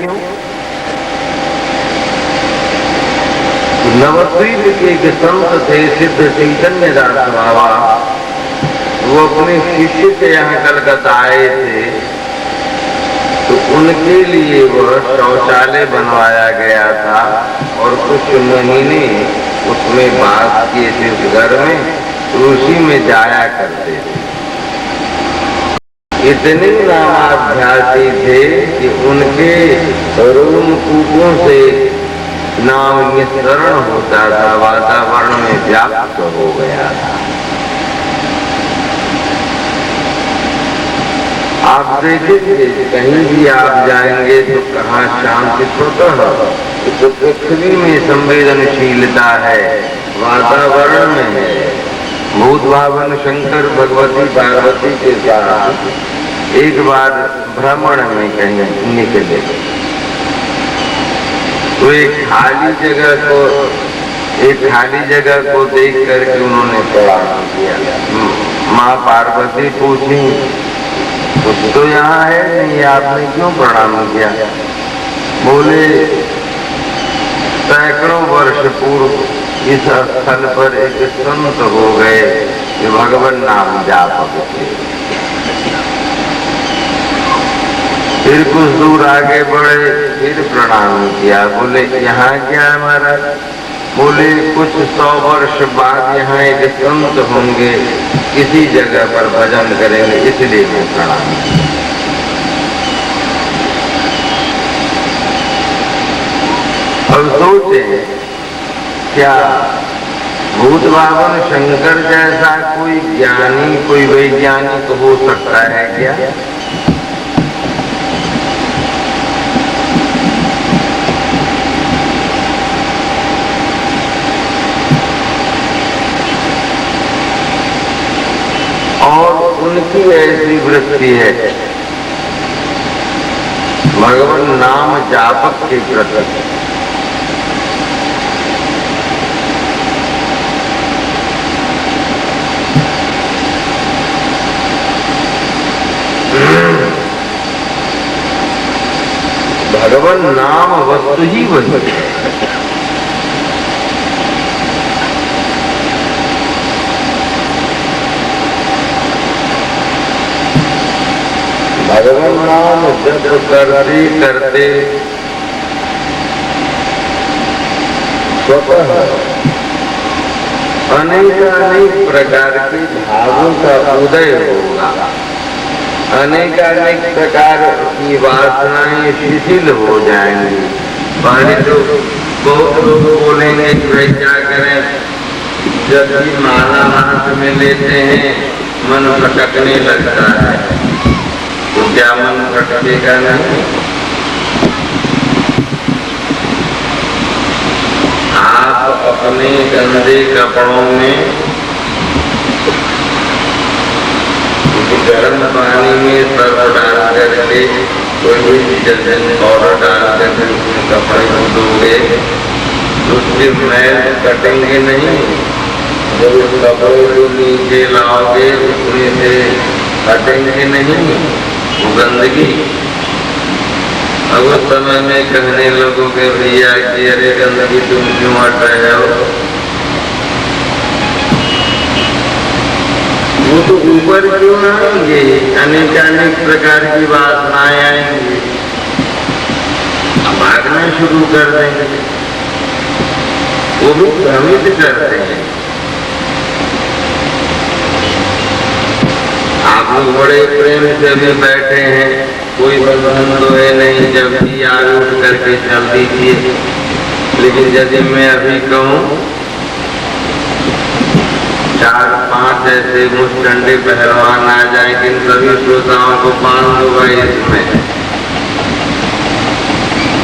क्यों? नवद्वीप के एक संत थे सिद्ध चैतन्य दास बाबा, वो अपने शिष्य के यहाँ कलकत्ता आए थे, तो उनके लिए वह शौचालय बनवाया गया था और कुछ महीने उसमें बात किए थे उस घर में, तो उसी में जाया करते थे। इतने नामाभ्यासी थे कि उनके रोम कूपों से नाम निस्सरण होता था, वातावरण में व्याप्त हो गया था। आप देखेंगे कहीं भी आप जाएंगे तो कहाँ शांति स्वतः, तो पृथ्वी में संवेदनशीलता है, वातावरण में है। भूत भावन शंकर भगवती पार्वती के साथ एक बार भ्रमण में कहीं निकले, तो एक खाली जगह को देख करके उन्होंने प्रणाम किया। माँ पार्वती पूछी, कुछ तो यहाँ है नहीं, आपने क्यों प्रणाम किया? बोले, सैकड़ों वर्ष पूर्व इस स्थल पर एक संत हो गए कि भगवान नाम जापक थे। फिर कुछ दूर आगे बढ़े, फिर प्रणाम किया। बोले, यहाँ क्या है महाराज? बोले, कुछ 100 वर्ष बाद यहाँ एक संत होंगे, किसी जगह पर भजन करेंगे, इसलिए मैं प्रणाम किया। अब सोचे, क्या भूत भावन शंकर जैसा कोई ज्ञानी, कोई वैज्ञानिक हो सकता है क्या? और उनकी ऐसी वृत्ति है भगवान नाम जापक के प्रति। भगवान नाम वस्तु ही वही है। भगवान नाम जप करते करते स्वतः अनेक प्रकार के भावों का उदय होगा, अनेक प्रकार की वासनाएं शिथिल हो जाएंगी। पहले तो बहुत लोग बोलेंगे कि भाई क्या करें, जब भी माला हाथ में लेते हैं मन भटकने लगता है, तो क्या मन भटकेगा नहीं? आप अपने गंदे कपड़ों में गर्म पानी में सर्फ डाल करके कोई भी डिटर्जेंट पाउडर डाल करके उसमें कपड़े को धोगे तो उसके मैल कटेंगे नहीं। जब उस कपड़े को नीचे लाओगे उसमें से हटेंगे नहीं वो गंदगी। अब उस समय में कहने लगोगे भैया कि अरे गंदगी तुम क्यों हट रहे हो, वो तो ऊपर क्यों आएंगे, अनेक प्रकार की वासनाएं आएंगी, भागना शुरू कर देंगे, वो भी भ्रमित करते हैं। आप लोग बड़े प्रेम से भी बैठे हैं, कोई बंधन तो है नहीं, जब भी आग उठ करके चल दीजिए। लेकिन यदि मैं अभी कहूँ 4-5 ऐसे मुस्टंडे पहलवान आ जाए कि इन सभी श्रोताओं को 500 भाई इसमें,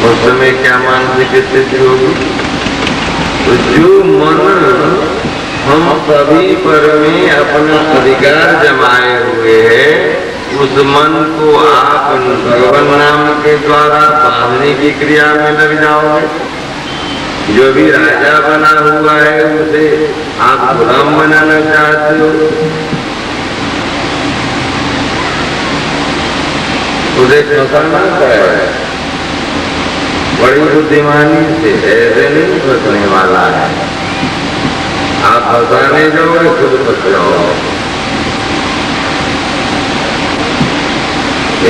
उस समय क्या मानसिक स्थिति होगी? तो जो मन हम सभी पर में अपना अधिकार जमाए हुए है, उस मन को आप भगवान नाम के द्वारा बांधने की क्रिया में लग जाओगे। जो भी राजा बना हुआ है उसे आप गुलाम बनाना चाहते हो, उसे फंसाना है। बुद्धिमानी से ऐसे नहीं फंसने वाला है। आप फंसाने जाओगे खुद फंस जाओगे।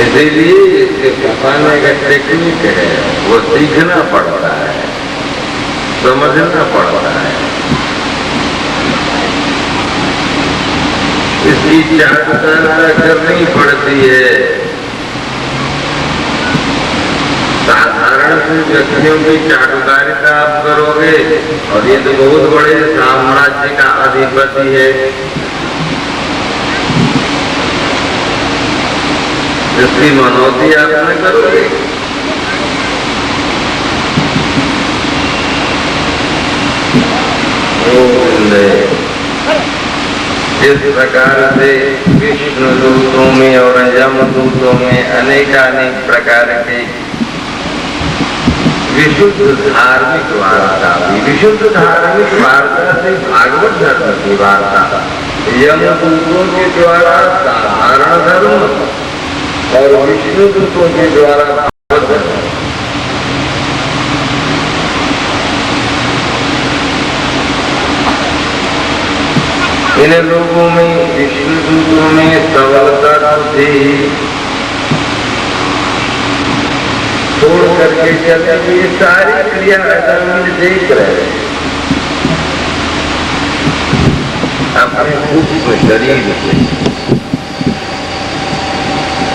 इसीलिए इसके फंसाने का टेक्निक है, वो सीखना पड़ता है, समझना पड़ता है। इसकी चाटुकारिता करनी पड़ती है। साधारण से व्यक्तियों की चाटुकारिता आप करोगे, और ये तो बहुत बड़े साम्राज्य का अधिपति है, इसकी मनौती आप न करोगे। जिस प्रकार से विष्णु दूतों में और यमदूतों में अनेकानेक प्रकार के विशुद्ध धार्मिक वार्ता, विशुद्ध धार्मिक वार्ता से भागवत धर्म की वार्ता, यमदूतों के द्वारा साधारण धर्म और विष्णु दूतों के द्वारा भागवत धर्म। इन लोगों में, विष्णु दूतों में सबलता थी, छोड़ करके चले। ये सारी क्रिया अदम्य देख रहे हैं अपने सूक्ष्म शरीर से।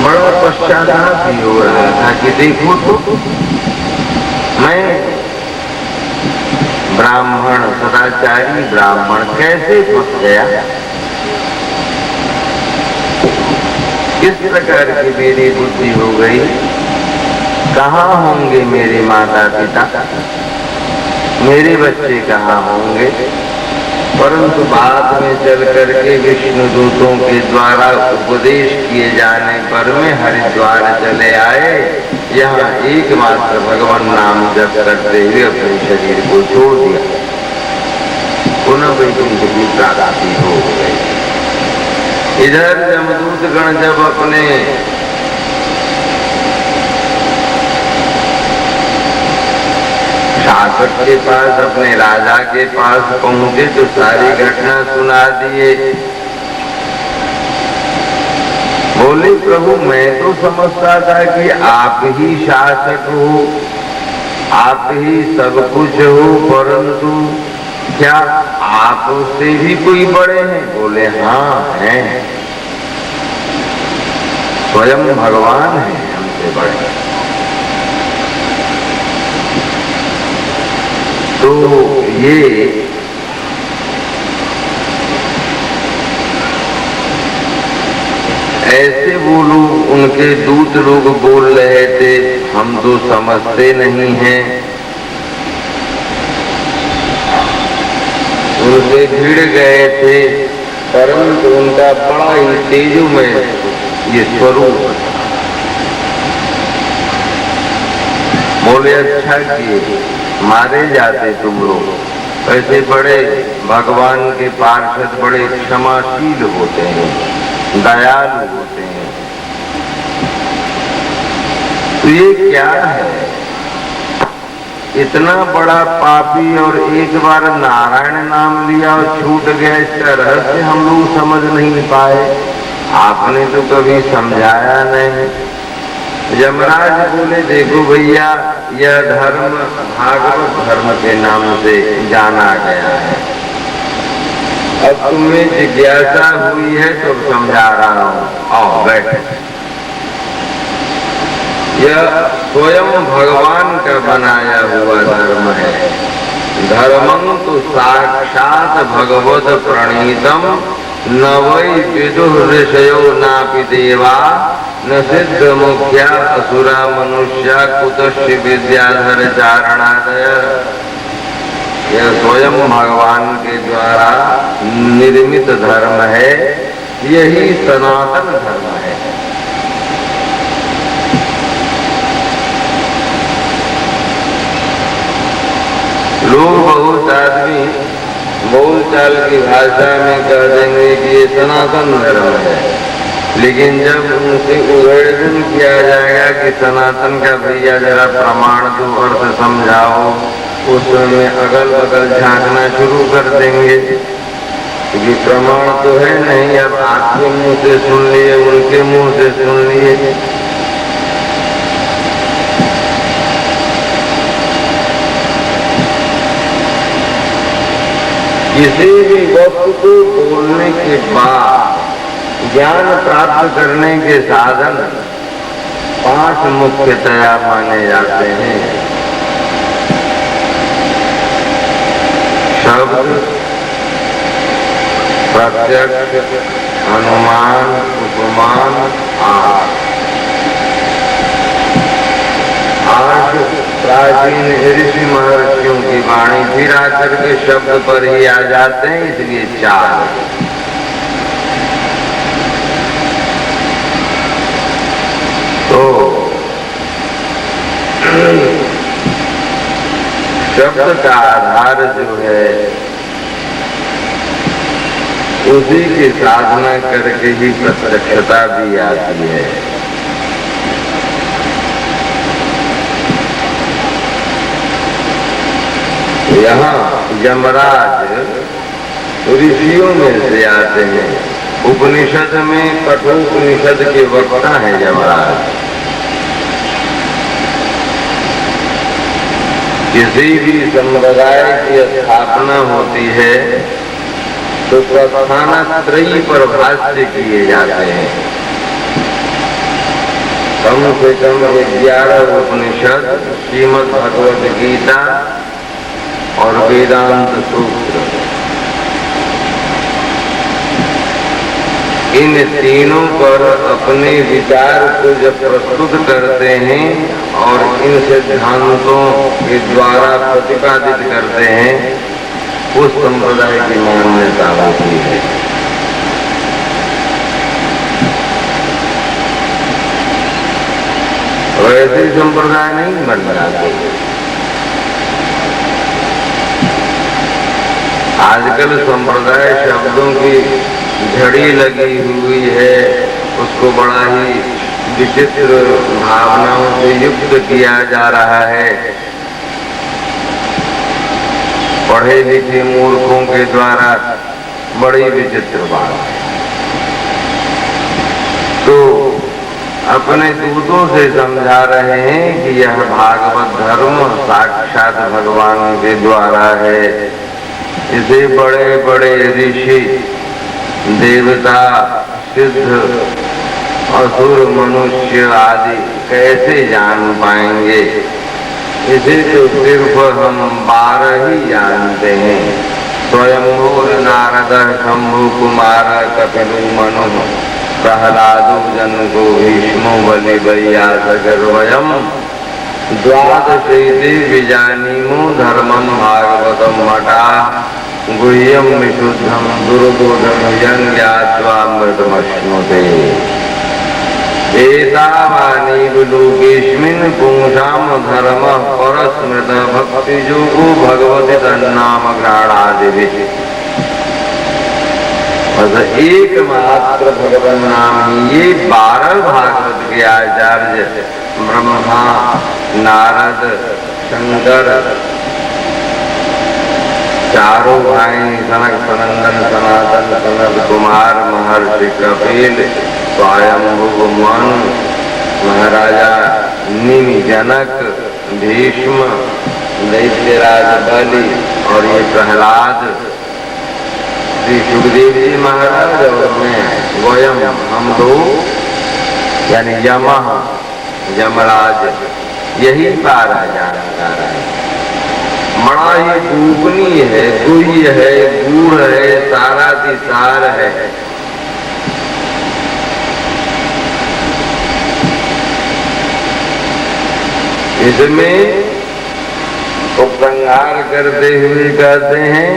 बड़ा पश्चाताप भी हो रहा था कि देखो तो मैं ब्राह्मण, सदाचारी ब्राह्मण कैसे फंस गया। किस प्रकार की मेरी बुद्धि हो गई। कहाँ होंगे मेरे माता पिता, मेरे बच्चे कहाँ होंगे। परंतु बाद में चल करके विष्णु दूतों के द्वारा उपदेश किए जाने पर में हरिद्वार चले आए। यहाँ एकमात्र भगवान नाम जप करते हुए अपने शरीर को छोड़ दिया, पुनः वैकुंठ की प्राप्ति हो गई। इधर यमदूत गण जब अपने शासक के पास, अपने राजा के पास पहुंचे तो सारी घटना सुना दिए। बोले प्रभु मैं तो समझता था कि आप ही शासक हो, आप ही सब कुछ हो, परंतु क्या आप उससे भी कोई बड़े हैं। बोले हाँ हैं, स्वयं भगवान है हमसे बड़े। तो ये ऐसे वो लोग, उनके दूत लोग बोल रहे थे, हम तो समझते नहीं हैं। उनसे भिड़ गए थे, परंतु उनका बड़ा ही तेजोमय ये स्वरूप। बोले अच्छा किए, मारे जाते तुम लोग। ऐसे बड़े भगवान के पार्षद बड़े क्षमाशील होते हैं, दयालु होते हैं। तो ये क्या है, इतना बड़ा पापी और एक बार नारायण नाम लिया और छूट गया, इसका रहस्य हम लोग समझ नहीं पाए। आपने तो कभी समझाया नहीं। यमराज बोले देखो भैया, यह धर्म भागवत धर्म के नाम से जाना गया है। अब तुम्हें जिज्ञासा हुई है तो समझा रहा हूँ, आओ बैठो। यह स्वयं भगवान का बनाया हुआ धर्म है। धर्मं तो साक्षात भगवत प्रणीतम, न वै विदुः ऋषयो नापि देवा, न सिद्ध मुख्या असुरा मनुष्या कुतश्च विद्याधर चारणादय। यह स्वयं भगवान के द्वारा निर्मित धर्म है, यही सनातन धर्म है। लोग बहुत आदमी बोलचाल की भाषा में कह देंगे कि ये सनातन धर्म है, लेकिन जब उनसे उद्घाटन किया जाएगा कि सनातन का भैया जरा प्रमाण दो, अर्थ समझाओ, उस समय अगल बगल झांकना शुरू कर देंगे, क्योंकि प्रमाण तो है नहीं। अब आपके मुंह से सुन लिए, उनके मुंह से सुन लिए। किसी भी वस्तु को बोलने के बाद ज्ञान प्राप्त करने के साधन 5 मुख्यतया माने जाते हैं। शब्द, प्रत्यक्ष, अनुमान, उपमान, आर्ष। प्राचीन ऋषि महर्षियों की वाणी फिर आकर के शब्द पर ही आ जाते हैं, इसलिए 4। तो शब्द का आधार जो है उसी की साधना करके ही प्रत्यक्षता भी आती है। यहाँ यमराज ऋषियों में से आते हैं। उपनिषद में कठोपनिषद के वक्ता है यमराज। किसी भी संप्रदाय की स्थापना होती है तो प्रस्थानत्रयी पर भाष्य किए जाते हैं। कम से कम 11 उपनिषद, श्रीमद् भगवद गीता और वेदांत सूत्र, इन तीनों पर अपने विचार को जब प्रस्तुत करते हैं और इन सिद्धांतों के द्वारा प्रतिपादित करते हैं, उस संप्रदाय की मान्यता होती है। वैसे संप्रदाय नहीं बन जाते। आजकल संप्रदाय शब्दों की झड़ी लगी हुई है, उसको बड़ा ही विचित्र भावनाओं से युक्त किया जा रहा है। पढ़े लिखे मूर्खों के द्वारा बड़ी विचित्र बात है। तो अपने दूतों से समझा रहे हैं कि यह भागवत धर्म साक्षात भगवान के द्वारा है। इसे बड़े बड़े ऋषि, देवता, सिद्ध, असुर, मनुष्य आदि कैसे जान पाएंगे? इसे तो सिर्फ हम 12 ही जानते हैं। स्वयंभूर नारद, शंभु कुमार, कपिलु मनु, प्रहलादो, जनको, भीष्मो, बलि, वैयासर्वयम्, द्वादशे विजानीमो धर्मं भागवतं मठा, गुह्यं विशुद्धं दुर्बोधं यं ज्ञात्वामृतमश्नुते। एतावानी लोकेस्मिन् पुंसां धर्मः परस्मृत भक्तियोगो भगवति तन्नाम ग्रहणादिभिः। बस एकमात्र भगवान नाम ही। ये 12 भागवत के आचार्य ब्रह्मा, नारद, शंकर, चारों भाई सनक, सनंदन, सनातन, सनत कुमार, महर्षि कपिल, स्वयंभु मनु, महाराजा निमि जनक, भीष्म, दैत्यराज बलि और ये प्रहलाद, श्री सुखदेव जी महाराज और मैं वयम, हम दो यानी यमः, यमराज, यही 12 जानकार है। बड़ा ही गोपनीय है, गुह्य है, गूढ़ है, सारा दिसार है। इसमें उपसंहार करते हुए कहते हैं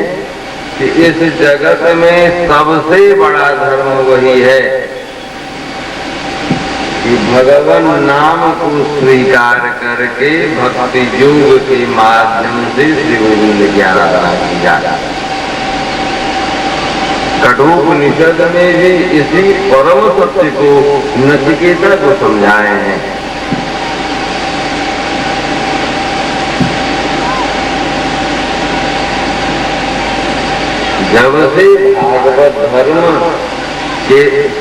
कि इस जगत में सबसे बड़ा धर्म वही है कि भगवान नाम को स्वीकार करके भक्ति योग के माध्यम से श्री गोविंद की आराधना की जाए। कठोपनिषद में भी इसी परम सत्य को नचिकेता को समझाए हैं। जब से भागवत धर्म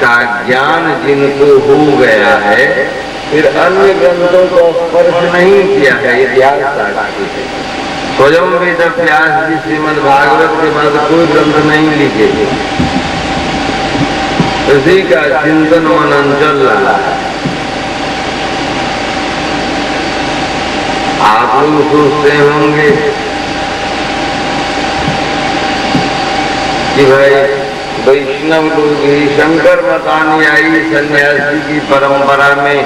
का ज्ञान जिनको हो गया है, फिर अन्य ग्रंथों को स्पर्श नहीं किया है। इतिहास साक्षी है। स्वयं वेद व्यास जी श्रीमद् भागवत के बाद कोई ग्रंथ नहीं लिखे, उसी का चिंतन मनन चल रहा है। आप लोग सोचते होंगे कि भाई वैष्णव लोग ही शंकर बतानी आई सन्यासी की परंपरा में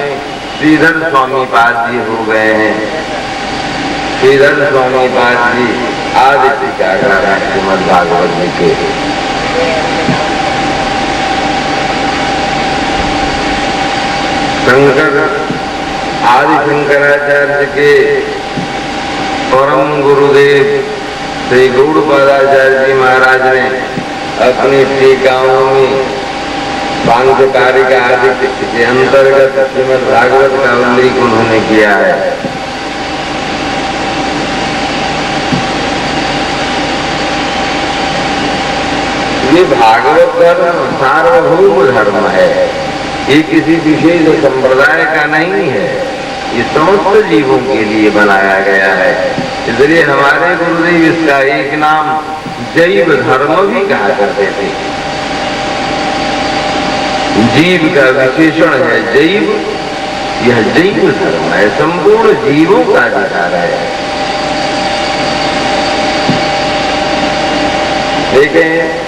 श्रीधर स्वामी पाद जी हो गए हैं। श्रीधर स्वामी पाद जी आदि टीकाकार हैं श्रीमद् भागवत जी के। शंकर आदि शंकराचार्य के परम गुरुदेव श्री गौड़पादाचार्य जी महाराज ने अपनी टीकाओं में पांचकारिका आदि के अंतर्गत श्रीमद् भागवत का उल्लेख उन्होंने किया है। ये भागवत धर्म सार्वभौम धर्म है, ये किसी विशेष संप्रदाय का नहीं है, ये समस्त जीवों के लिए बनाया गया है। इसलिए हमारे गुरुदेव इसका एक नाम जैव धर्म भी कहा करते थे। जीव का विशेषण है जैव, यह जैव धर्म है, संपूर्ण जीवों का अधिकार है। देखें,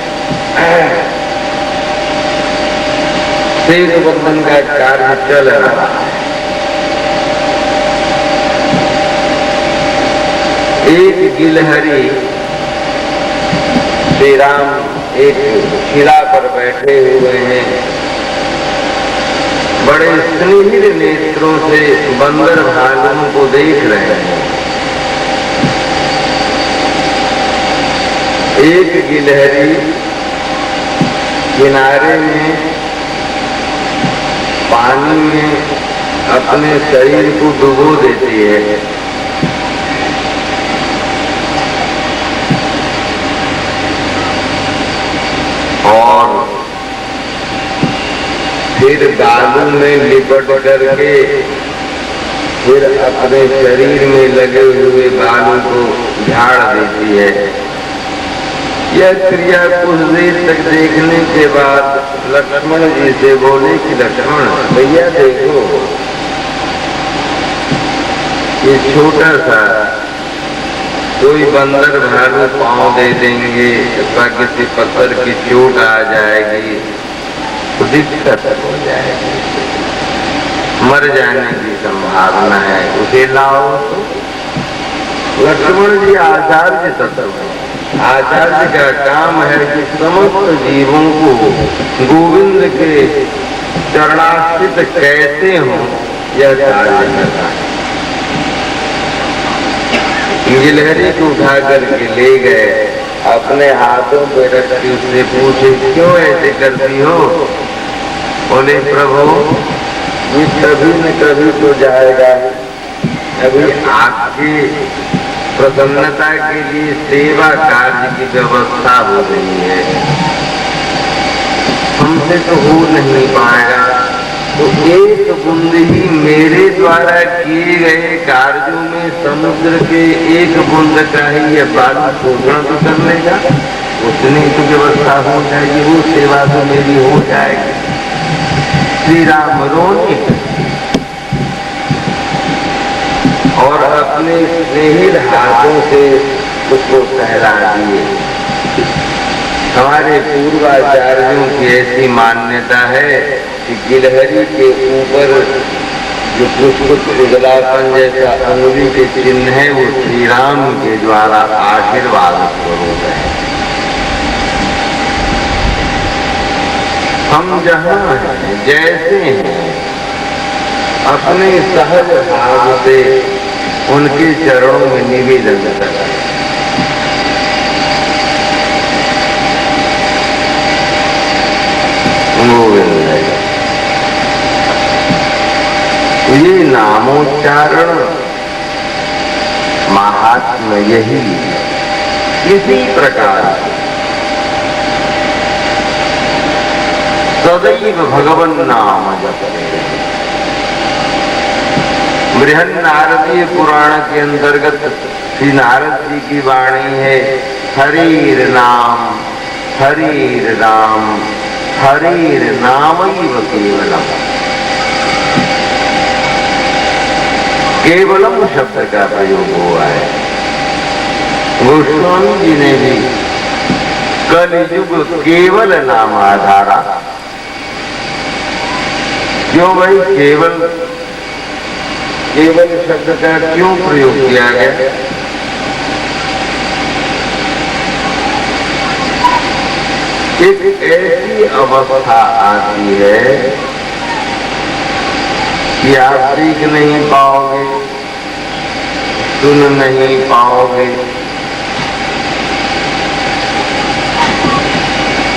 सेतु बंधन का कार्य चल रहा है। एक गिलहरी श्री राम एक शिला पर बैठे हुए हैं, बड़े स्नेहिल नेत्रों से बंदर भालुओं को देख रहे हैं। एक गिलहरी किनारे में पानी में अपने शरीर को डुबो देती है। और फिर बालू में लिपट करके फिर अपने शरीर में लगे हुए बालू को झाड़ देती है। यह क्रिया कुछ देर तक देखने के बाद लक्ष्मण जी से बोले कि लक्ष्मण भैया देखो, ये छोटा सा कोई बंदर भालू पांव दे देंगे, किसी पत्थर की चोट आ जाएगी तो दिक्कत हो जाएगी, मर जाने की संभावना है, उसे लाओ। तो लक्ष्मण जी आचार्य तत्व है, आचार्य का काम है कि समस्त जीवों को गोविंद के चरणाश्रित कैसे हो यह कार्य करना है। गिलहरी को उठा करके ले गए, अपने हाथों पे रख के उससे पूछे क्यों ऐसे करती हो? बोले प्रभु ये कभी न कभी तो जाएगा, अभी आपकी प्रसन्नता के लिए सेवा कार्य की व्यवस्था हो रही है, हमसे तो हो नहीं पाएगा, तो एक बूंद ही मेरे द्वारा किए गए कार्यों में समुद्र के एक बूंद का ही यह बालू शोधन तो कर लेगा, उतनी तो व्यवस्था हो जाएगी, वो सेवा तो मेरी हो जाएगी। श्री राम रोने और अपने स्नेहिल हाथों से उसको सहला दिए। हमारे पूर्वाचार्यों की ऐसी मान्यता है कि गिलहरी के ऊपर जो कुछ उजलापन जैसा अंगुली के चिन्ह है वो श्री राम के द्वारा आशीर्वाद स्वरूप है। हम जहाँ हैं जैसे हैं अपने सहज भाव से उनके चरणों में निवेदन करें। गोविंद है। ये नामोच्चारण महात्म यही इसी प्रकार सदैव भगवन नाम जपते रहे। बृहन नारदीय पुराण के अंतर्गत श्री नारद जी की वाणी है, हरिर नाम हरिर नाम हरिर नामैव केवलम। केवलम शब्द का प्रयोग हुआ है। गोस्वामी जी ने भी कलियुग केवल नाम आधारा। क्यों भाई केवल केवल शब्द का क्यों प्रयोग किया गया? एक ऐसी अवस्था आती है कि आप सीख नहीं पाओगे, सुन नहीं पाओगे,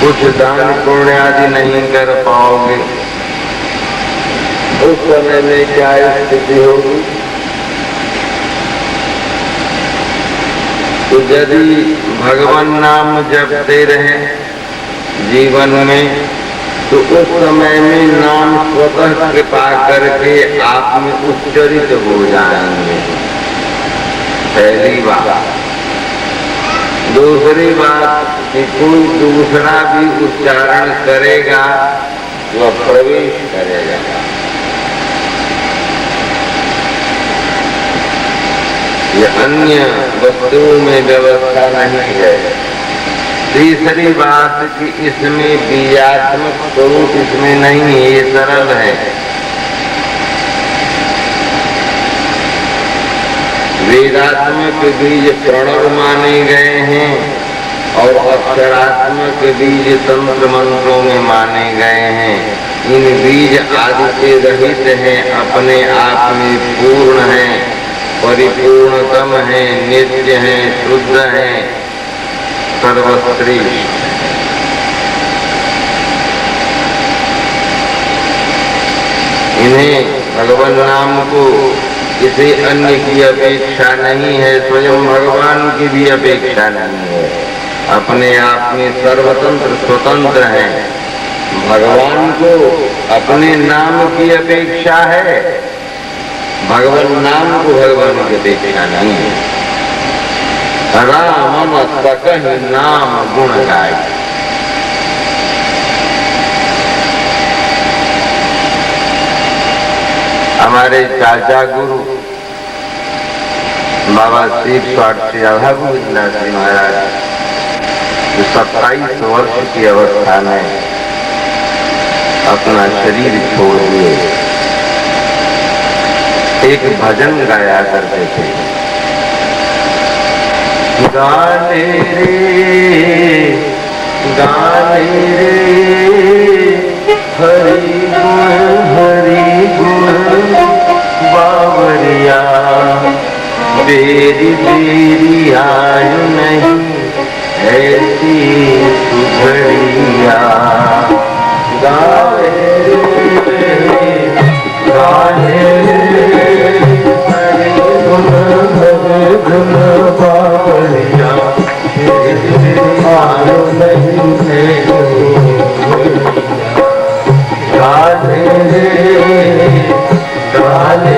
कुछ दान पुण्य आदि नहीं कर पाओगे। उस समय में क्या स्थिति होगी? तो यदि भगवान नाम जपते रहे जीवन में, तो उस समय में नाम स्वतः कृपा करके आप में उच्चरित हो जाएंगे। पहली बात। दूसरी बात कि कोई दूसरा भी उच्चारण करेगा वह प्रवेश करेगा। यह अन्य वस्तुओं में व्यवस्था नहीं है। तीसरी बात कि इसमें बीजात्मक स्वरूप इसमें नहीं है, ये सरल है। वेदात्मक बीज प्रणव माने गए हैं और अक्षरात्मक बीज तंत्र मंत्रों में माने गए हैं। इन बीज आदि से रहित हैं, अपने आप में पूर्ण हैं, परिपूर्णतम हैं, नित्य हैं, शुद्ध हैं, सर्वश्रेष्ठ। इन्हें भगवान नाम को किसी अन्य की अपेक्षा नहीं है, स्वयं भगवान की भी अपेक्षा नहीं है। अपने आप में सर्वतंत्र स्वतंत्र हैं। भगवान को अपने नाम की अपेक्षा है, भगवान नाम को भगवान की अपेक्षा नहीं है। राम सकहि नाम गुण गाय। हमारे चाचा गुरु बाबा शिव स्वार्थी अभागुनाथ जी महाराज जो 27 वर्ष की अवस्था में अपना शरीर छोड़ दिए, एक भजन गाया करते थे। गाने रे हरि गुण बावरिया, बेरी बेरी आयु नहीं ऐसी सुधरिया। गाने हरि गुण बावरिया, आयु नहीं गाने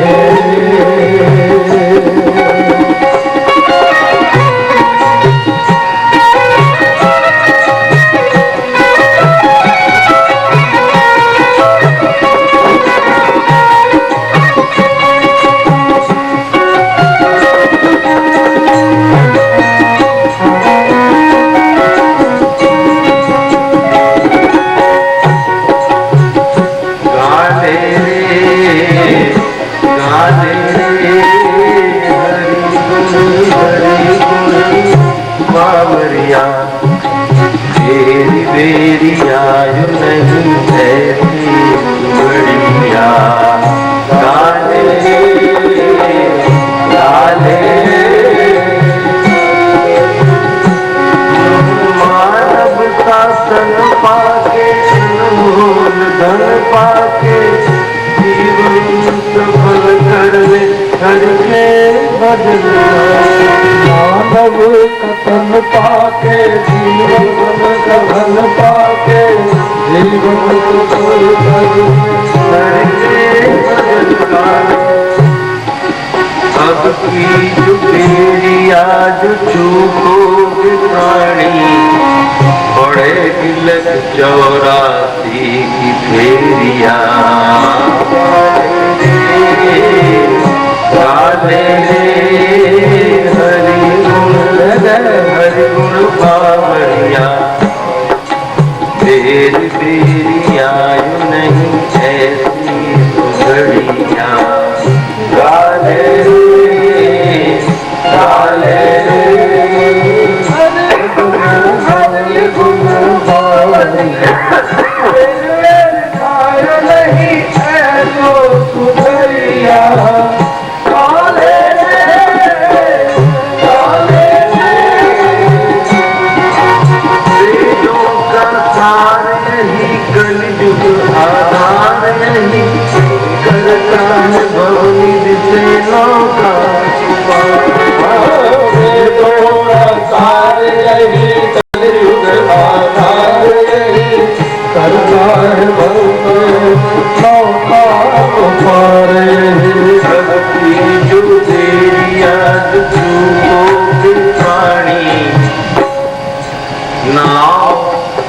मानव कथन पाके जीवन कथन पाके जीवन अब की जो बेरिया जो चूको प्राणी बड़े तिलक 84 की फेरिया काले हरि गुण बावरिया तेरी बेरिया नहीं ऐसी सुगड़िया काले काले हरि गुण बावरिया नहीं ऐसो सुगड़िया आधार नहीं करता है भवनिध से नौका आधार यही कलयुग आधार यही करता है नौका पार यही शक्ति जो तेरिया जो प्राणी नाव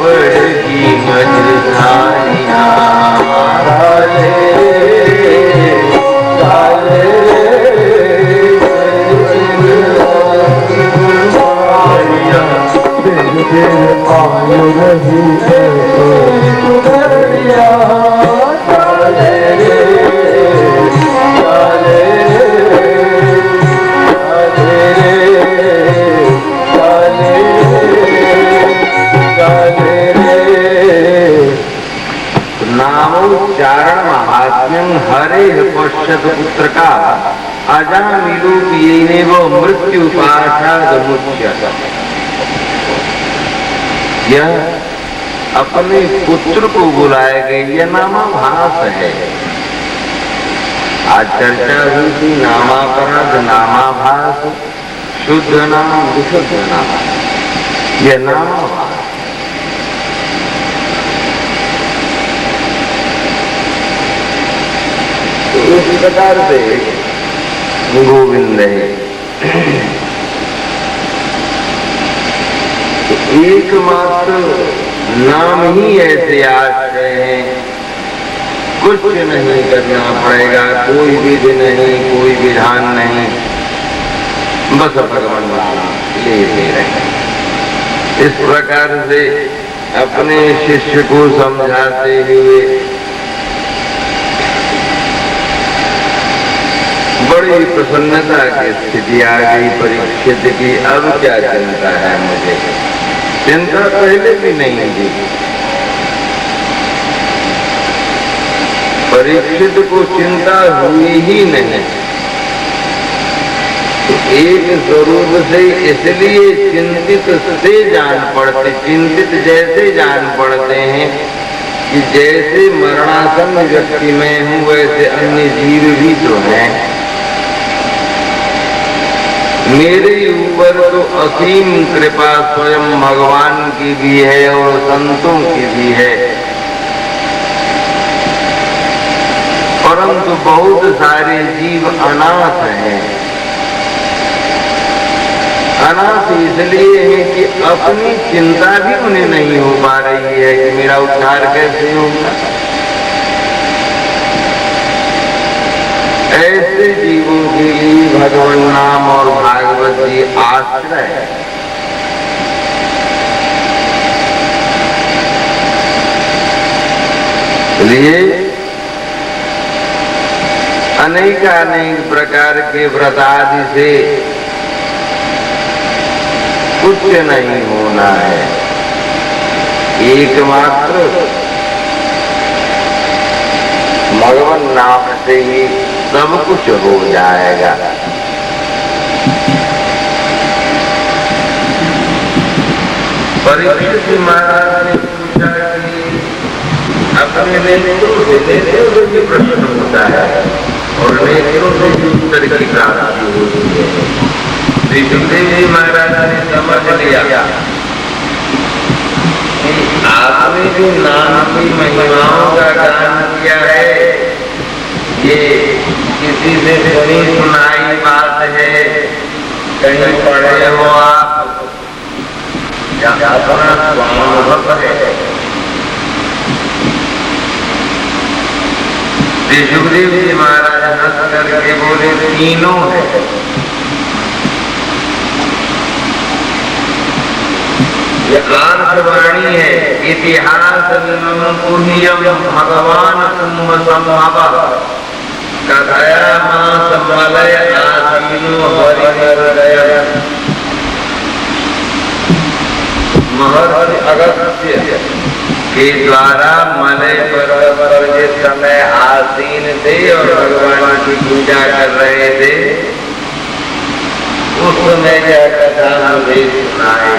पड़गी मझधारिया काले काले आयु रही सुगड़िया काले काले नामोच्चारण महात्म्यं हरे पश्यत पुत्र का अजामिलोपयेनेव मृत्यु पाशादमुच्यते। यह अपने पुत्र को बुलाए गए यह नामाभास है। आज चर्चा हुई थी नामापराध नामाभास शुद्ध नाम विशुद्ध नाम यह नामाभास। इस प्रकार से गोविंद है एकमात्र नाम ही ऐसे आश्रय हैं, कुछ नहीं करना पड़ेगा, कोई विधि नहीं, कोई विधान नहीं, बस भगवान नाम लेते रहे। इस प्रकार से अपने शिष्य को समझाते हुए बड़ी प्रसन्नता की स्थिति आ गई परीक्षित की। अब क्या चिंता है मुझे? चिंता पहले भी नहीं थी। परीक्षित को चिंता हुई ही नहीं। एक स्वरूप से इसलिए चिंतित से जान पड़ते, चिंतित जैसे जान पड़ते हैं कि जैसे मरणासन्न व्यक्ति में हूँ वैसे अन्य जीव भी तो हैं। मेरे ऊपर तो असीम कृपा स्वयं भगवान की भी है और संतों की भी है, परंतु बहुत सारे जीव अनाथ हैं। अनाथ इसलिए है कि अपनी चिंता भी उन्हें नहीं हो पा रही है कि मेरा उद्धार कैसे होगा। ऐसे जीवों के लिए भगवान नाम और भागवत जी आश्रय है। इसलिए अनेक प्रकार के व्रत आदि से कुछ नहीं होना है, एकमात्र भगवान नाम से ही सब कुछ हो जाएगा। परीक्षित महाराज ने पूछा कि अपने नेत्रों से प्रश्न होता है और नेत्रों से भी उत्तर की प्राप्ति होती है। श्री सुखदेव जी महाराज ने समझ लिया कि आपने जो नाम की महिमाओं का गान किया है ये किसी से सुनी सुनाई बात है, कहीं पढ़े हो आप या अपना स्वानुभव है। श्री सुखदेव जी महाराज हंस करके बोले तीनों है। ये आर्षवाणी है। इतिहास पुण्यम भगवान कुंभ संभव कथया मास मलय आसीनो हरिहृदय। महर्षि अगस्त्य के द्वारा मलय पर्वत पर जिस समय आसीन थे और भगवान की पूजा कर रहे थे उस समय यह कथा मुझे सुनाए।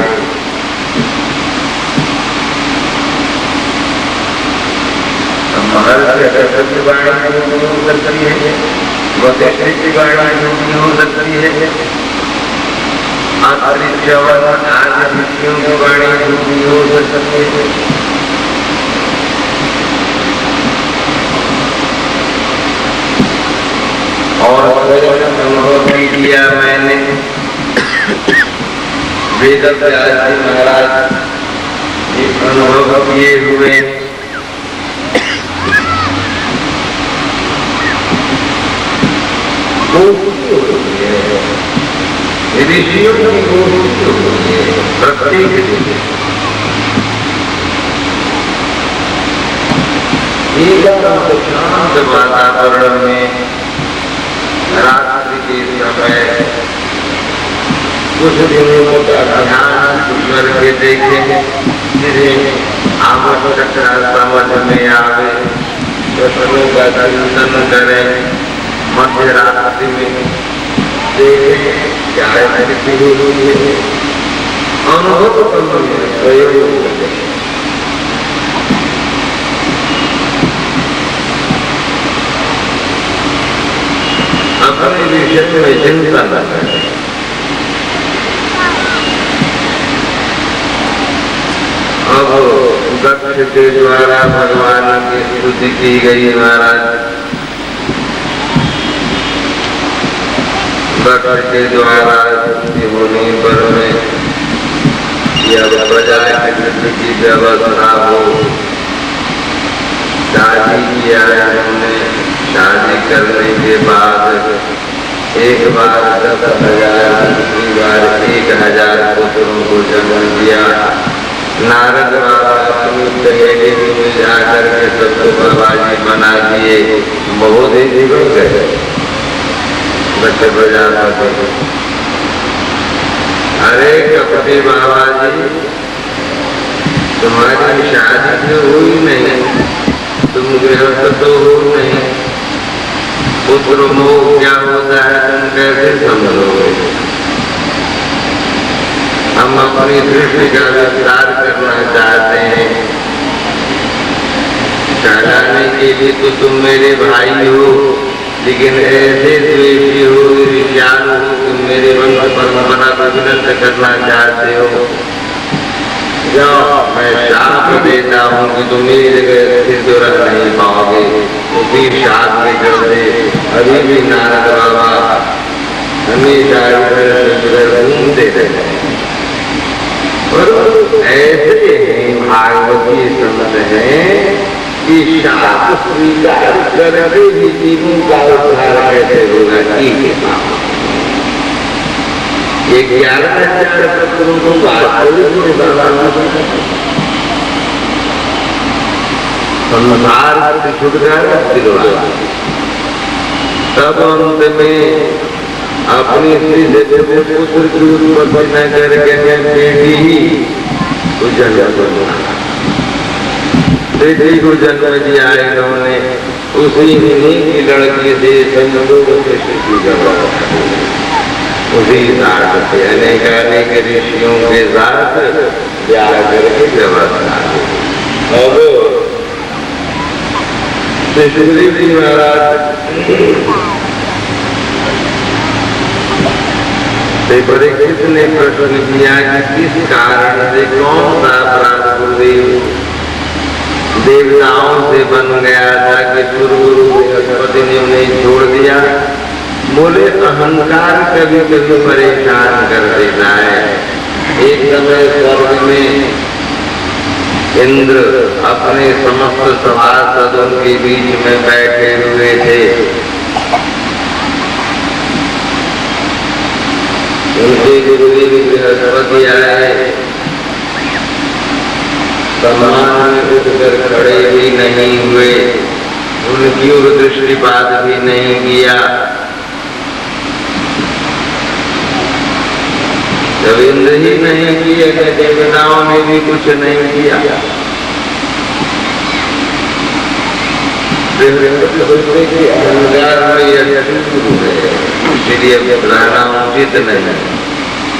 महर्षि अगस्त्य की वाणी झूठी हो सकती है, वशिष्ठ की वाणी झूठी हो सकती है, अत्रि च्यवन आदि ऋषियों की वाणी झूठी हो सकती है। और अनुभव किया मैंने वेद व्यास जी महाराज ये अनुभव किए हुए ऋषियों की गोष्ठी प्रत्येक शांत वातावरण में रात्रि के समय कुछ दिनों का ध्यान करके देखें, जिन्हें आवश्यक समझ में आवे दर्शनों का दर्शन करें। मध्य रात्रि में देखें क्या स्थिति होती है, अनुभव प्रयोग करें। अपने विषय में चिंता न करें। अब दक्ष के द्वारा भगवान की स्तुति की गई। महाराज दक्ष के द्वारा स्तुति होने पर में यह बजाय की व्यवस्था हो। शादी किया उन्होंने। शादी करने के बाद एक बार 10,000 दूसरी बार 1,000 पुत्रों को जन्म दिया। नारद बाबा अपनी सहेली में जाकर के सबको बाबाजी बना दिए। बहुत ही जीवन गए बच्चे प्रजापति। अरे कपटी बाबा जी तुम्हारी शादी तो हुई नहीं, तुम गृहस्थ तो हो नहीं, पुत्र मोह क्या होता है तुम कैसे समझोगे? हम अपनी सृष्टि का विस्तार करना चाहते हैं। कहलाने के लिए तो तुम मेरे भाई हो, लेकिन ऐसे द्वेषी हो, ईर्ष्यालु हो, तुम मेरे वंश परंपरा को विनष्ट करना चाहते हो। जाओ मैं शाप देता हूँ कि तुम मेरी जगह स्थिर रह नहीं पाओगे। उसी शाप के चलते अभी भी नारद बाबा हमेशा घूमते रहते हैं। पर ऐसे भागवती संत हैं कि शाप स्वीकार करके भी जीवों का उद्धार कैसे होगा? ये 11,000 पुत्रों को बात संसार से छुटकारा दिलवाया। तब अंत में अपनी स्त्री से पुत्र की उत्पत्ति न करके बेटी ही को जन्म दिया। बेटी को जन्म दिया इन्होंने। उसी की लड़की से संयोग से सृष्टि करवाया। उसी साथ से अनेक ऋषियों के साथ ब्याह करके व्यवस्था। अब सुग्रीव जी महाराज से परीक्षित ने प्रश्न किया कि किस कारण से कौन सा अपराध गुरुदेव देवताओं से बन गया था कि गुरु बृहस्पति ने उन्हें छोड़ दिया। बोले अहंकार कभी कभी परेशान कर देता है। एक समय स्वर्ग में इंद्र अपने समस्त सभासदों के बीच में बैठे हुए थे। उनके गुरुदेव बृहस्पति आए, सम्मान में उठकर खड़े भी नहीं हुए, उनकी ओर दृष्टिपात भी नहीं किया। जब इंद्र ही नहीं किए तो देवताओं ने भी कुछ नहीं किया। सोचते कि अहंकार में यह शुरू है, इसलिए रहना उचित नहीं।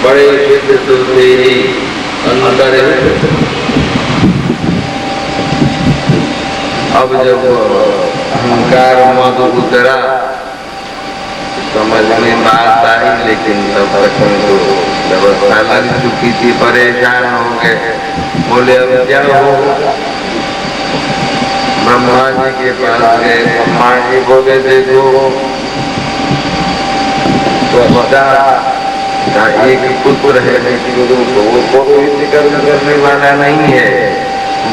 बड़े सिद्ध तो थे ही अंतर है। अब जब अहंकार मद उतरा समझ में बात आई, लेकिन तब तक उनको व्यवस्था लग चुकी थी, परेशान हो गए। बोले अब क्या होगा? ब्रह्मा जी के पास गए। ब्रह्मा जी बोले देखो का एक पुत्र है, लेकिन वो कोई कर्म करने वाला नहीं है।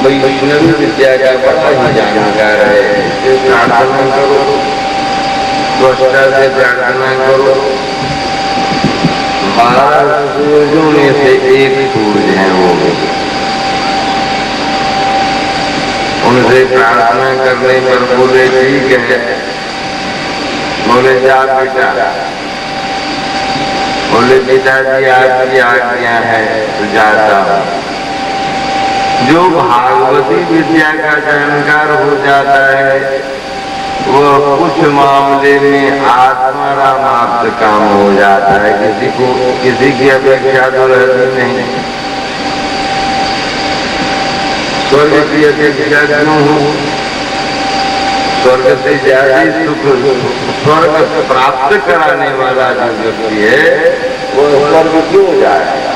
वैष्णवी विद्या का बड़ा ही जानकार है। प्रार्थना करो, त्वष्टा से प्रार्थना करो। 12 सूर्यों में से एक सूर्य है वो, उनसे प्रार्थना करने पर बोले ठीक है। बोले जा बेटा। बोले पिताजी आपकी आज्ञा है तो जाता हूं। जो भागवती विद्या का जानकार हो जाता है वह कुछ मामले में आत्मारामाप्त काम हो जाता है, किसी की अपेक्षा तो रहती नहीं। स्वर्ग की अपेक्षा क्यों हो? स्वर्ग से ज्यादा सुख स्वर्ग प्राप्त कराने वाला जो व्यक्ति है वो स्वर्ग क्यों जाएगा?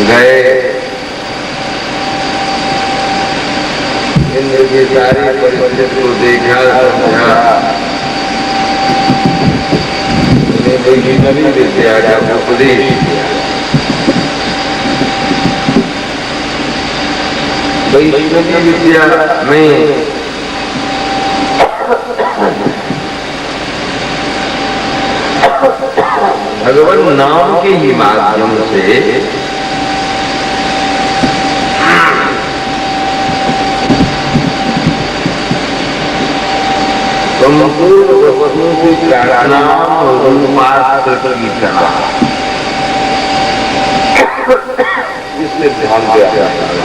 गए, इंद्र की सारी परिस्थिति को देखा, समझा, उन्हें वैष्णवी विद्या का उपदेश किया। वैष्णवी विद्या में भगवान नाम के ही माध्यम से संपूर्ण वस्तुओं की प्रार्थना और रूपास्त्र की करना, इसमें ध्यान दिया जाता है।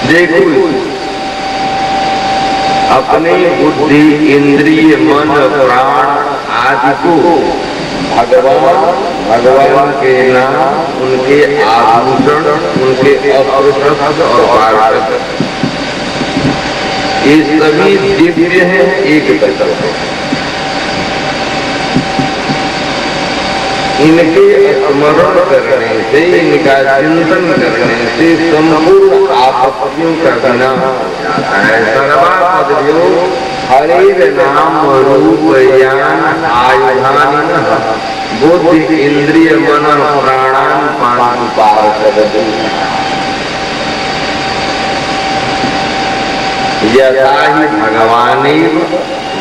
देखो अपने बुद्धि, इंद्रिय, मन, प्राण आदि को भगवान के नाम, उनके आभूषण, उनके अस्त्र और पार्षद, ये सभी दिव्य हैं, एक तत्व है। इनके स्मरण करने से, इनका चिंतन करने से संपूर्ण आपत्तियों का विनाश हो जाता है। सर्वापद्यो हरेर नाम रूप ज्ञान आयुधानिनः बुद्धि इंद्रिय मन प्राणान पाशुपार्षद यथा ही भगवानेव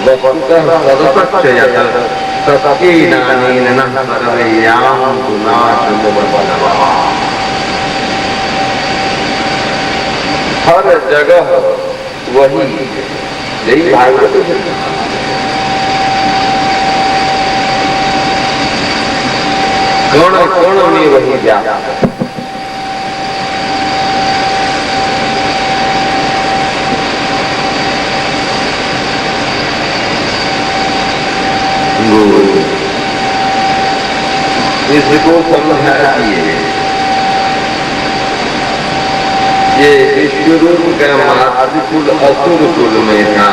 वस्तुतः सदसच्चयत् सत्येनानेन न सर्वयाम गुणाशुभवः। हर जगह वही, यही भागवत है। कण कण में वही व्याप्त। इसको समझाइए ये विश्वरूप का मातृकुल असुर कुल में था,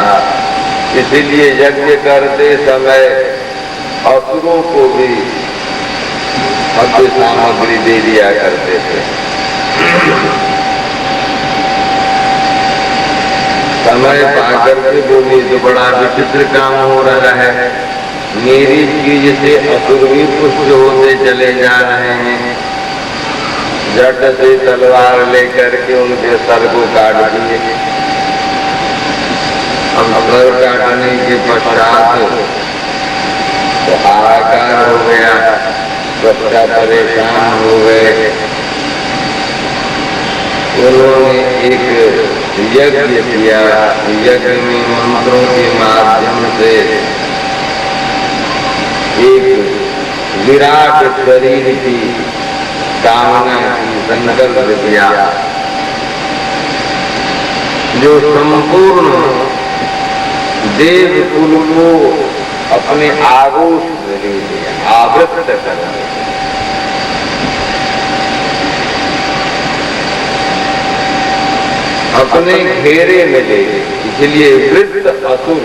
इसलिए यज्ञ करते समय असुरों को भी खाद्य सामग्री दे दिया करते थे। समय पाकर के बोली तो बड़ा विचित्र काम हो रहा है, मेरी चीज से असुर भी पुष्ट होते चले जा रहे हैं। झट से तलवार लेकर के उनके सर को काट दिए। अब सर काटने के पश्चात तो हाहाकार हो गया, बच्चा परेशान हो गए। उन्होंने एक यज्ञ किया, यज्ञ में मंत्रों के माध्यम से एक विराट शरीर की कामना की संकल्प किया, जो संपूर्ण देव कुल को अपने आगोश में ले लिया, आवृत कर अपने घेरे में ले, इसलिए वृत्त असुर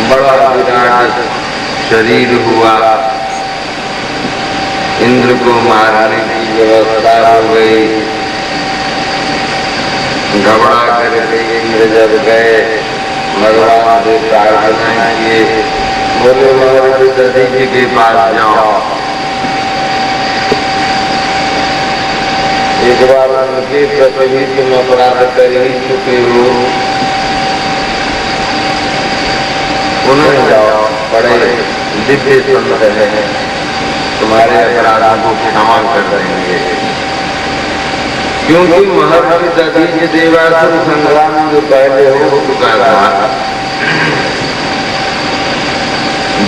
बड़ा विराट शरीर हुआ। इंद्र को मारने की व्यवस्था हो गई। घबरा करके इंद्र जब गए, भगवान से प्रार्थना किए, बोले महर्षि दधीचि के पास जाओ, एक बार उनके प्रति तुम अपराध कर ही चुके हो, पुनः जाओ, बड़े दिव्य संत है, तुम्हारे अपराधों को क्षमा कर देंगे। क्योंकि महर्षि दधीचि देवासुर संग्राम जो पहले हो चुका था,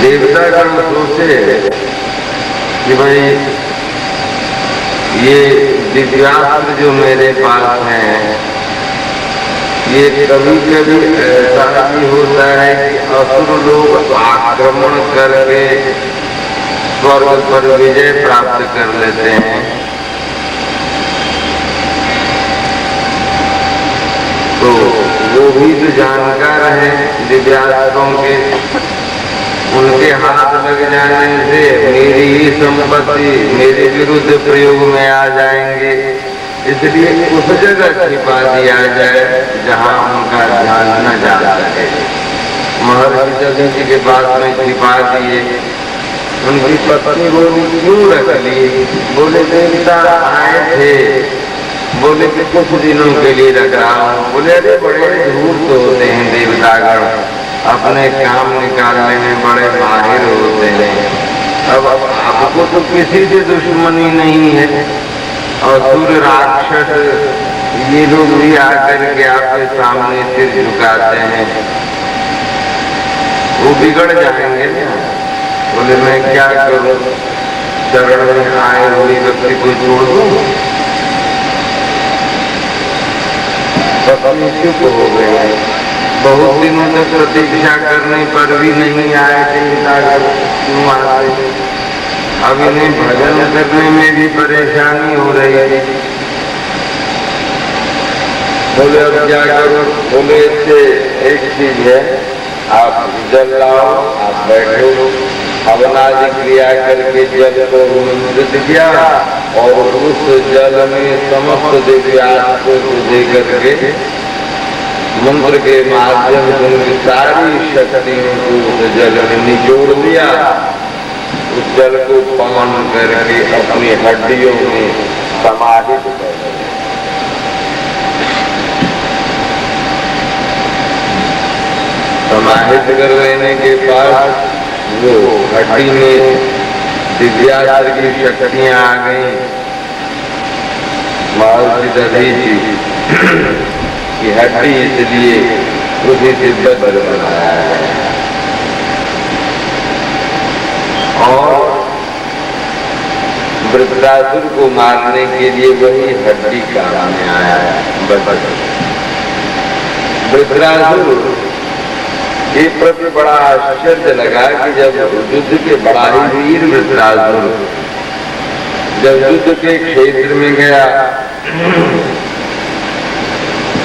देवतागण सोचे कि भाई ये दिव्यास्त्र जो मेरे पास हैं, ये कभी कभी ऐसा भी होता है कि असुर लोग आक्रमण करके स्वर्ग पर विजय प्राप्त कर लेते हैं। तो वो भी जो जानकार है दिव्यास्त्रों के, उनके हाथ लग जाने से मेरी ही संपत्ति मेरे विरुद्ध प्रयोग में आ जाएंगे, इसलिए उस जगह छिपा दिया जाए जहां उनका ध्यान न जा सके। महर्षि दधीचि के पास में छिपा दिए। उनकी पत्नी बोली क्यों रख ली? बोले देवता आए थे, बोले कि कुछ दिनों के लिए रख रहा हूँ। बोले अरे बड़े धूर्त होते हैं देवतागण, अपने काम निकालने में बड़े माहिर होते हैं। अब आपको तो किसी से दुश्मनी नहीं है, और सूर्य राक्षस ये लोग भी आकर के आपके सामने सिर झुकाते हैं, वो बिगड़ जाएंगे ना। बोले मैं क्या करूं, चरण में आए हुए व्यक्ति को छोड़ दूं? पत्नी चुप हो गए। बहुत दिनों तक प्रतीक्षा करने पर भी नहीं आए थे, क्यों आए? अब इन्हें भजन करने में भी परेशानी हो रही है। बोले अब क्या करो? बोले इससे एक चीज है, आप जल लाओ, आप बैठो, हवनादि क्रिया करके जल को अमृत किया, और उस जल में समस्त दिव्यास्त्र को दे करके मंत्र के माध्यम से उनकी सारी शक्तियों को उस जल में निचोड़ दिया। उस जल को पान करके अपनी हड्डियों में समाहित कर दिया। समाहित कर लेने के बाद वो हड्डी में दिव्यास्त्र की शक्तियां आ गई। महर्षि दधीचि की हड्डी इसलिए उसी तिब्बत बनाया है, और वृत्रासुर को मारने के लिए वही हड्डी काम में आया है। वृत्रासुर ये प्रति बड़ा आश्चर्य लगा कि जब युद्ध के बड़ा ही वीर वृत्रासुर जब युद्ध के क्षेत्र में गया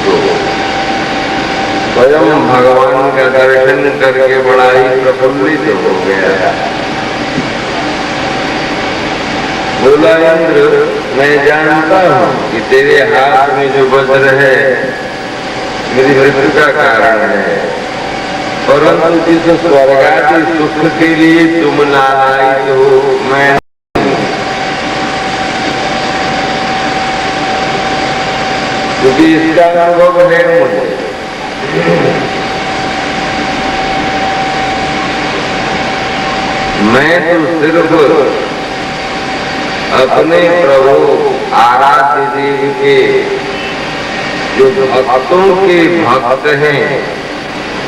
तो स्वयं भगवान का दर्शन करके बड़ा ही प्रफुल्लित हो गया। बोला, इंद्र मैं जानता हूं कि तेरे हाथ में जो वज्र है मेरी मृत्यु का कारण है, परंतु जिस स्वर्गादि सुख के लिए तुम नारायण हो मैं क्योंकि इसका अनुभव है मुझे। मैं तो सिर्फ अपने प्रभु आराध्य देव के जो भक्तों के भक्त हैं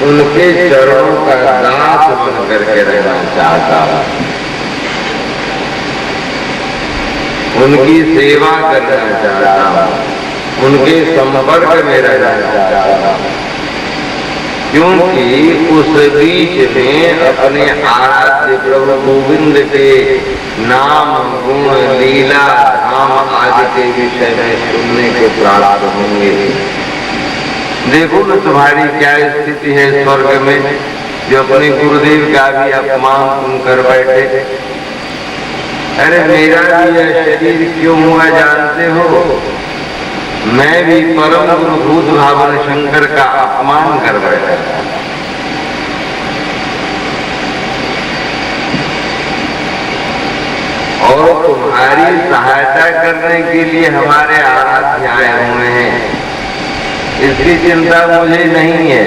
उनके चरणों का दास बन करके रहना चाहता हूं, उनकी सेवा करना चाहता हूं, उनके संपर्क में रहना चाहता हूं, क्योंकि उस बीच में अपने आराध्य प्रभु गोविंद के नाम गुण लीला धाम आदि के विषय में सुनने को प्राप्त होंगे। देखो न तुम्हारी क्या स्थिति है स्वर्ग में, जो अपने गुरुदेव का भी अपमान तुम कर बैठे। अरे मेरा भी यह शरीर क्यों हुआ जानते हो? मैं भी परम गुरुभूत भावन शंकर का अपमान कर बैठा। और तुम्हारी सहायता करने के लिए हमारे आराध्य आए हुए हैं, इसकी चिंता मुझे नहीं है।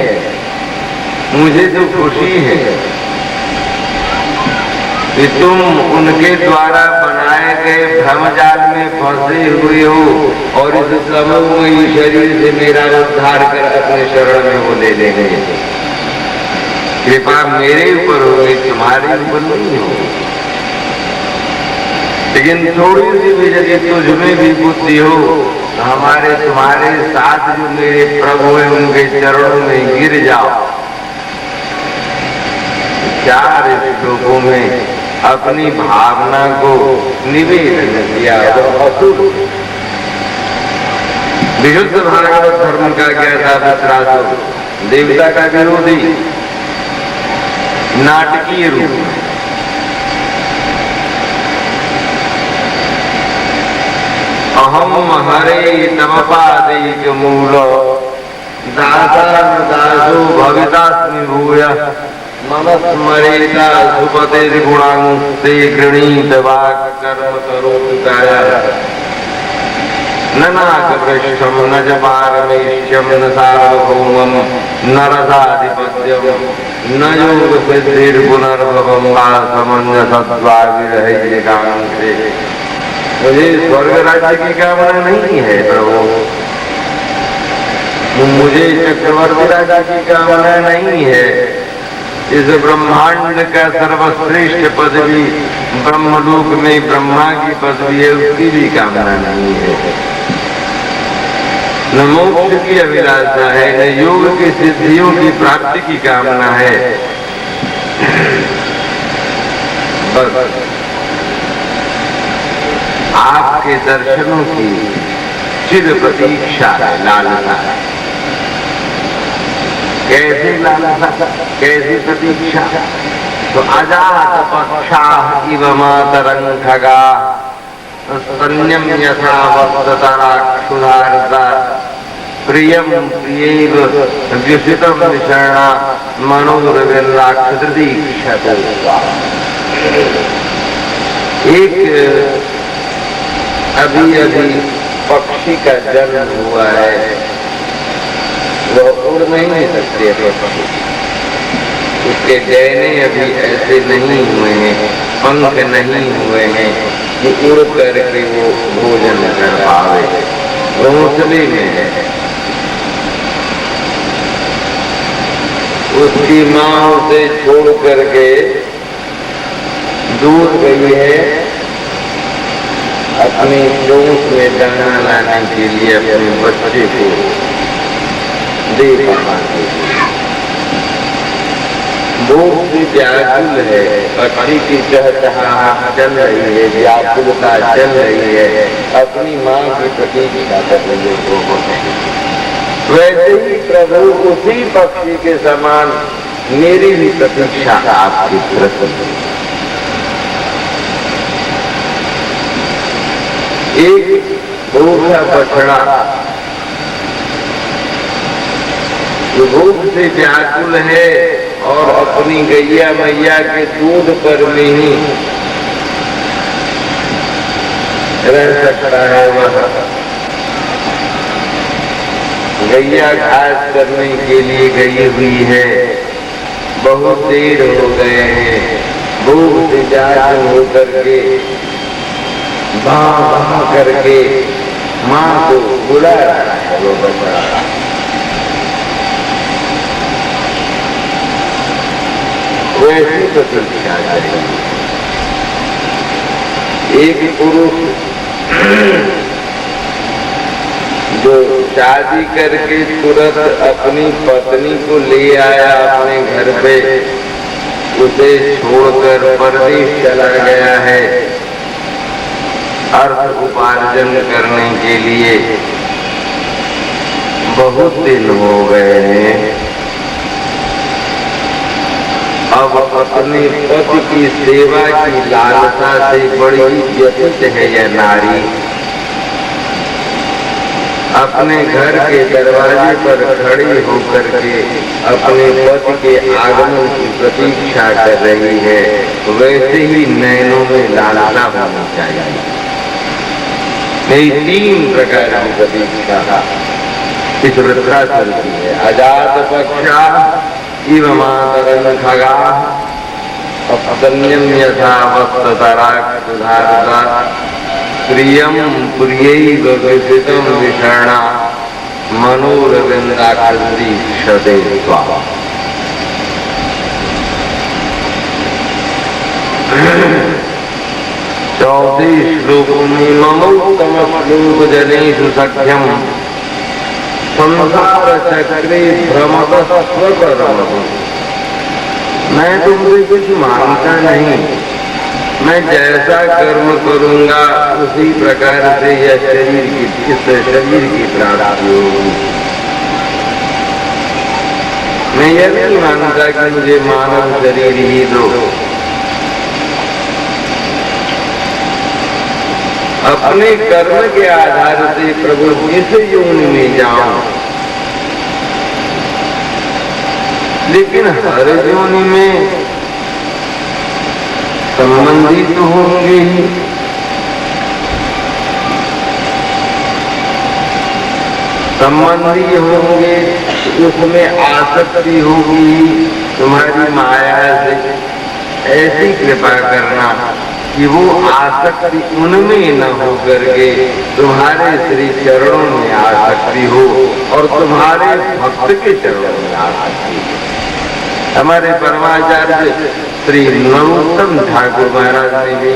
मुझे तो खुशी है कि तुम उनके द्वारा बनाए गए भ्रमजाल में फंसे हुए हो और इस समूह शरीर से मेरा उद्धार कर अपने शरण में वो ले लेंगे। कृपा मेरे ऊपर होगी, तुम्हारे ऊपर नहीं होगी। लेकिन थोड़ी सी भी यदि तुझमें भी बुद्धि हो तो हमारे तुम्हारे साथ जो मेरे प्रभु है उनके चरणों में गिर जाओ। 4 श्लोकों में अपनी भावना को निवेदन किया। विशुद्ध भागवत धर्म का क्या था? वृत्रासुर देवता का विरोधी नाटकीय रूप में अहम हरे तव पादैक मूल दासो भवितास्मि भूयः मम स्मरेता सुपतिर्गुणांस्ते गृणीत वाक् कर्म करोतु कायः ननाकपृष्ठं न च पारमेष्यं न सार्वभौमं न रसाधिपत्यं न योगसिद्धिर्पुनर्भवं वा समञ्जसत्वाविरहैर्यकाङ्क्षे। मुझे स्वर्ग राज्य की कामना नहीं है प्रभु, मुझे चक्रवर्ती राजा की कामना नहीं है। इस ब्रह्मांड का सर्वश्रेष्ठ पदवी ब्रह्मलोक में ब्रह्मा की पदवी है, उसकी भी कामना नहीं है। न मोक्ष की अभिलाषा है, न योग की सिद्धियों की प्राप्ति की कामना है। बस आपके दर्शनों की चिर प्रतीक्षा है, लालसा। कैसे लालसा, कैसी प्रतीक्षा? तो अजात पक्षाः इव मातरं खगाः स्तन्यं यथा वत्सतराक्षुधार्ता प्रियं प्रियैव व्युषितं विषण्णा मनोरविर्लाक्षदृदीक्षते। एक अभी पक्षी का जन्म हुआ है, वह उड़ नहीं सकते पक्षी, उसके गहने अभी ऐसे नहीं हुए हैं, पंख नहीं हुए हैं कि उड़ करके वो भोजन कर पावे, घोंसले में है। उसकी माँ उसे छोड़ करके दूर गई है अपनी चोंच में दाना लाने के लिए, अपने बच्चे को दे पाने के लिए। भूख से व्याकुल है, पक्षी की चहचहाहट चल रही है, व्याकुलता चल रही है, अपनी माँ की प्रतीक्षा कर रही है। वैसे ही प्रभु उसी पक्षी के समान मेरी भी प्रतीक्षा आपकी प्रति। एक भूखा बछड़ा जो भूख से व्याकुल है और अपनी गैया मैया के दूध पर में ही रह सकता है। वह गैया घास करने के लिए गई हुई है, बहुत देर हो गए हैं, भूख से व्याकुल होकर के बाँ करके माँ को बुला रहा है वो बछड़ा। वैसी प्रतीक्षा करेगी। एक पुरुष जो शादी करके तुरंत अपनी पत्नी को ले आया अपने घर पे, उसे छोड़कर परदेश चला गया है अर्थ उपार्जन करने के लिए। बहुत दिन हो गए हैं, अब अपने पति की सेवा की लालसा से बड़ी व्यथित है यह नारी। अपने घर के दरवाजे पर खड़ी होकर के अपने पति के आगमन की प्रतीक्षा कर रही है। वैसे ही नैनों में लालसा होनी चाहिए। यही 3 प्रकार की प्रतीक्षा इस वृद्धाश्रम की है। अजात पक्षा इव मातरं खगा अपतन्यं यथा वस्ततराक् सुधारता प्रियं प्रियैव विदितं विषणा मनोरविन्दाकृति क्षते त्वा। चौथे श्लोक में ममोत्तम श्लोक जनेषु सख्यम संसार चक्रे भ्रमत स्वकर्म। मैं तुमसे कुछ मांगता नहीं, मैं जैसा कर्म करूंगा उसी प्रकार से यह शरीर की प्राप्ति होगी। मैं यह नहीं मानता कि मुझे मानव शरीर ही दो। अपने कर्म के आधार से प्रभु जिस योनि में जाऊं, लेकिन हर योनि में संबंधी तो होंगे ही। संबंधी होंगे तो उसमें आसक्ति होगी। तुम्हारी माया से ऐसी कृपा करना कि वो आसक्ति उनमें न हो करके तुम्हारे श्री चरणों में आसक्ति हो और तुम्हारे भक्त के चरणों में आसक्ति हो। हमारे परमाचार्य श्री नरोत्तम ठाकुर महाराज ने भी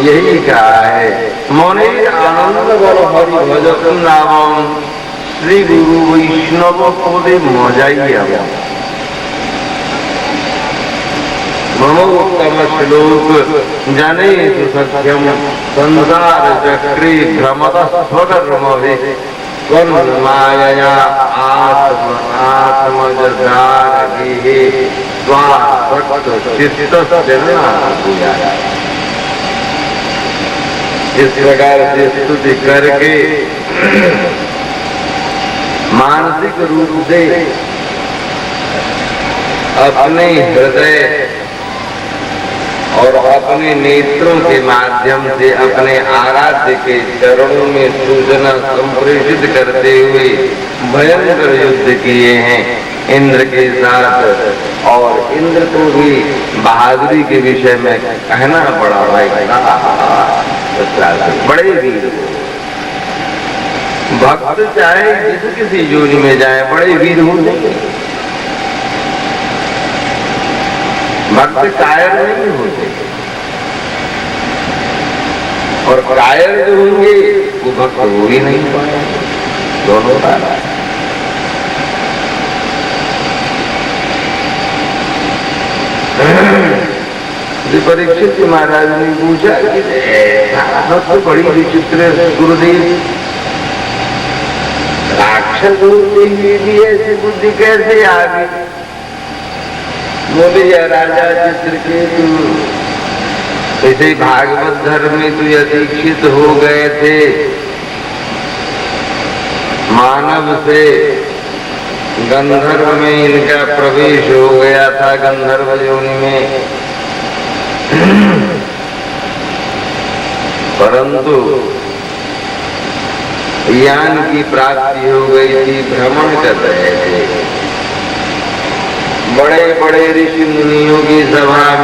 यही कहा है। मोने आनंद बल हरि भजतु नामम श्री गुरु वैष्णव पदे मजाइया। ममोत्तम श्लोक जनेषु सख्यम संसार चक्रे भ्रमत स्वकर्मभिः त्वन्मायया आत्मजदारगिः स्वासक्तचित्तस्य नाभूयात्। इस प्रकार से स्तुति करके मानसिक रूप से अपने हृदय और अपने नेत्रों के माध्यम से अपने आराध्य के चरणों में सूचना संप्रेषित करते हुए भयंकर युद्ध किए हैं इंद्र के साथ। और इंद्र को भी बहादुरी के विषय में कहना पड़ा भाई, बड़े वीर भक्त चाहे जिस किसी योनि में जाए बड़े वीर होंगे। भक्त कायर नहीं होते और कायर जो होंगे वो भक्त हो ही नहीं पाए। दोनों बात है। परीक्षित महाराज ने पूछा कि तो बड़ी विचित्र गुरुदेव, राक्षस होते हुए भी ऐसी बुद्धि कैसे आ गई? बोले या राजा चित्रकेतु, ऐसे भागवत धर्म में तो दीक्षित हो गए थे, मानव से गंधर्व में इनका प्रवेश हो गया था, गंधर्व योनि में। परंतु ज्ञान की प्राप्ति हो गई थी, भ्रमण कर रहे थे बड़े बड़े ऋषि मुनियों की सभा में।